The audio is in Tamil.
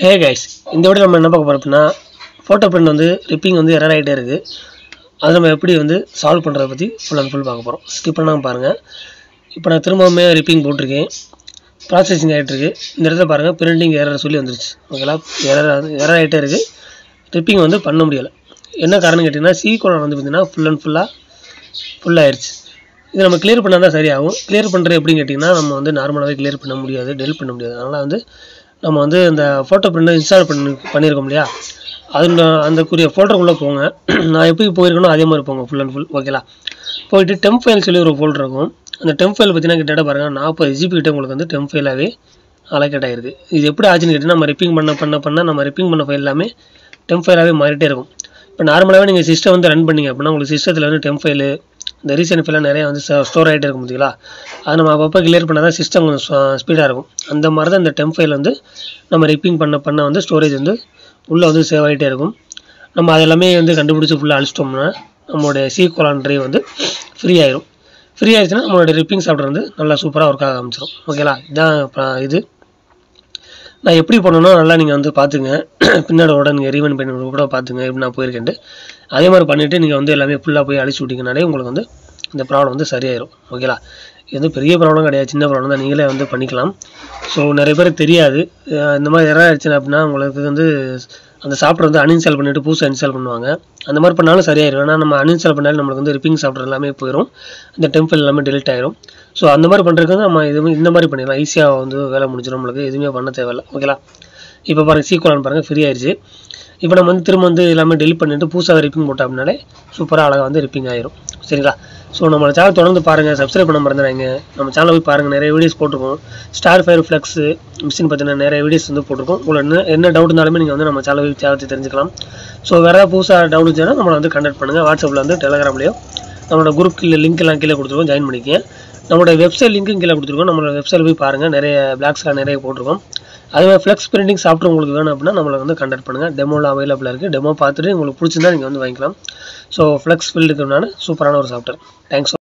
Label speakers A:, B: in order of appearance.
A: ஹே கைஸ், இந்த வீடியோ நம்ம என்ன பார்க்க போறோம் அப்படின்னா, ஃபோட்டோ பிரிண்ட் வந்து ரிப்பிங் வந்து எரர் ஆகிட்டே இருக்குது. அது நம்ம எப்படி வந்து சால்வ் பண்ணுறதை பற்றி ஃபுல் அண்ட் ஃபுல் பார்க்க போகிறோம். ஸ்கிப் பண்ணாமல் பாருங்கள். இப்போ நான் திரும்பவுமே ரிப்பிங் போட்டிருக்கேன், ப்ராசஸிங் ஆகிட்டுருக்கு. இந்த இடத்துல பாருங்கள், பிரிண்டிங் எரர் சொல்லி வந்துருச்சு. ஓகேங்களா, எரர் ஆகிட்டே இருக்குது. ரிப்பிங் வந்து பண்ண முடியலை. என்ன காரணம் கேட்டிங்கன்னா, C::colon வந்து பார்த்திங்கன்னா ஃபுல்லாகிடுச்சு. இது நம்ம கிளியர் பண்ணால் தான் சரியாகும். கிளியர் பண்ணுறது எப்படின்னு கேட்டிங்கன்னா, நம்ம வந்து நார்மலாகவே கிளியர் பண்ண முடியாது, டெலிட் பண்ண முடியாது. அதனால் வந்து நம்ம வந்து இந்த ஃபோட்டோ பிரிண்டை இன்ஸ்டால் பண்ணியிருக்கோம் இல்லையா, அந்தக்குரிய ஃபோல்டருக்குள்ளே போங்க. நான் எப்படி போயிருக்கணும் அதே மாதிரி போங்க ஃபுல் அண்ட் ஃபுல். ஓகேலா, போயிட்டு டெம்ப் ஃபைல் சொல்லி ஒரு ஃபோல்டர் இருக்கும். அந்த டெம்ப் ஃபைல் பார்த்தீங்கன்னா கிட்டத்தட்ட பாருங்கள் 40 GB கிட்ட உங்களுக்கு வந்து டெம்ப் ஃபைலாகவே அலோகேட் ஆகிருக்கு. இது எப்படி ஆச்சுன்னு கேட்டிங்கன்னா, நம்ம ரிப்பிங் பண்ண நம்ம ரிப்பிங் பண்ண ஃபைல் எல்லாமே டெம்ப் ஃபைலாகவே மாறிட்டே இருக்கும். இப்போ நார்மலாகவே நீங்கள் சிஸ்டம் வந்து ரன் பண்ணிங்க அப்படின்னா உங்களுக்கு சிஸ்டத்தில் வந்து டெம்ப் ஃபைலு, இந்த ரீசெண்ட் ஃபைலாம் நிறையா வந்து ஸ்டோர் ஆகிட்டே இருக்கும் பார்த்தீங்களா. அதை நம்ம அப்பப்போ கிளியர் பண்ணால் தான் சிஸ்டம் கொஞ்சம் ஸ்பீடாக இருக்கும். அந்த மாதிரி தான் இந்த டெம்ப் ஃபைல் வந்து நம்ம ரிப்பிங் பண்ண வந்து ஸ்டோரேஜ் வந்து உள்ளே வந்து சேவ் ஆகிட்டே இருக்கும். நம்ம அதெல்லாமே வந்து கண்டுபிடிச்சி ஃபுல்லாக அழிச்சிட்டோம்னா நம்மளுடைய C::colon ட்ரைவ் வந்து ஃப்ரீ ஆயிரும். ஃப்ரீ ஆயிடுச்சுன்னா நம்மளுடைய ரிப்பிங் சாஃப்ட்வேர் வந்து நல்லா சூப்பராக ஒர்க் ஆக ஆரம்பிச்சிடும். ஓகேலா, இதான் இது நான் எப்படி பண்ணணும்னா நல்லா நீங்கள் வந்து பார்த்துங்க. பின்னாடியோட நீங்கள் ரீவன் பண்ணி கூட பார்த்துங்க எப்படி நான் போயிருக்கேன்ட்டு. அதே மாதிரி பண்ணிவிட்டு நீங்கள் வந்து எல்லாமே ஃபுல்லாக போய் அழிச்சு விட்டிங்கனாலே உங்களுக்கு வந்து இந்த ப்ராப்ளம் வந்து சரியாயிடும். ஓகேலா, இது வந்து பெரிய ப்ராப்ளம் கிடையாது, சின்ன ப்ராப்ளம் தான், நீங்களே வந்து பண்ணிக்கலாம். ஸோ நிறைய பேருக்கு தெரியாது. இந்த மாதிரி எரர் ஆயிடுச்சுன்னா அப்படின்னா உங்களுக்கு வந்து அந்த சாஃப்ட்வேர் வந்து அன்இன்ஸ்டால் பண்ணிவிட்டு புதுசாக இன்ஸ்டால் பண்ணுவாங்க. அந்த மாதிரி பண்ணாலும் சரியாயிடும். ஏன்னா நம்ம அன்இன்ஸ்டால் பண்ணாலும் நம்மளுக்கு வந்து ரிப்பிங் சாஃப்ட்வேர் எல்லாமே போயிடும், இந்த டெம்ப் ஃபைல் எல்லாமே டெலிட் ஆயிரும். ஸோ அந்த மாதிரி பண்ணுறதுக்கு வந்து நம்ம இந்த மாதிரி பண்ணிடலாம், ஈஸியாக வந்து வேலை முடிஞ்சிடும், நம்மளுக்கு எதுவுமே பண்ண தேவையில்லை. ஓகேலா, இப்போ பாருங்கள் C::colon பாருங்கள் ஃப்ரீ ஆயிடுச்சு. இப்போ நம்ம வந்து திரும்ப வந்து எல்லாமே டெலிட் பண்ணிவிட்டு புதுசாக ரிப்பிங் போட்டோம் அப்படின்னாலே சூப்பராக அழகாக வந்து ரிப்பிங் ஆயிரும். சரிங்களா, ஸோ நம்ம சேனல் தொடர்ந்து பாருங்கள், சப்ஸ்கிரைப் பண்ண மறந்துடாங்க. நம்ம சேனலை போய் பாருங்கள், நிறைய வீடியோஸ் போட்டிருக்கோம். ஸ்டார் ஃபயர் ஃப்ளெக்ஸு மிஷின் பார்த்தீங்கன்னா நிறைய வீடியோஸ் வந்து போட்டிருக்கோம். உங்களுக்கு என்ன டவுட் இருந்தாலுமே நீங்கள் வந்து நம்ம சேனலை போய் தேவை தெரிஞ்சுக்கலாம். ஸோ வேறு ஏதாவது புதுசாக டவுட் இருந்துச்சுன்னா நம்மளை வந்து கான்டாக்ட் பண்ணுங்கள். வாட்ஸ்அப்பில் வந்து டெலகிராம்லேயோ நம்மளோட குரூப் லிங்க் எல்லாம் கீழே கொடுத்துருக்கோம், ஜாயின் பண்ணிக்கங்க. நம்மளோட வெப்சைட் லிங்க்கும் கீழே கொடுத்துருக்கோம். நம்மளோட வெப்சைட் போய் பாருங்கள், நிறைய பிளாக்ஸ்லாம் நிறைய போட்டிருக்கோம். அதுமாதிரி ஃப்ளெக்ஸ் பிரிண்டிங் சாஃப்ட்வேர் உங்களுக்கு வேணும் அப்படின்னா நம்மளை வந்து கான்டாக்ட் பண்ணுங்கள். டெமோவில் அவைலபிளாக இருக்குது. டெமோ பார்த்துட்டு உங்களுக்கு பிடிச்சிருந்தா நீங்கள் வந்து வாங்கிக்கலாம். ஸோ ஃப்ளெக்ஸ் ஃபீல்டுக்குனால சூப்பரான ஒரு சாஃப்ட்வேர். தேங்க்ஸ்.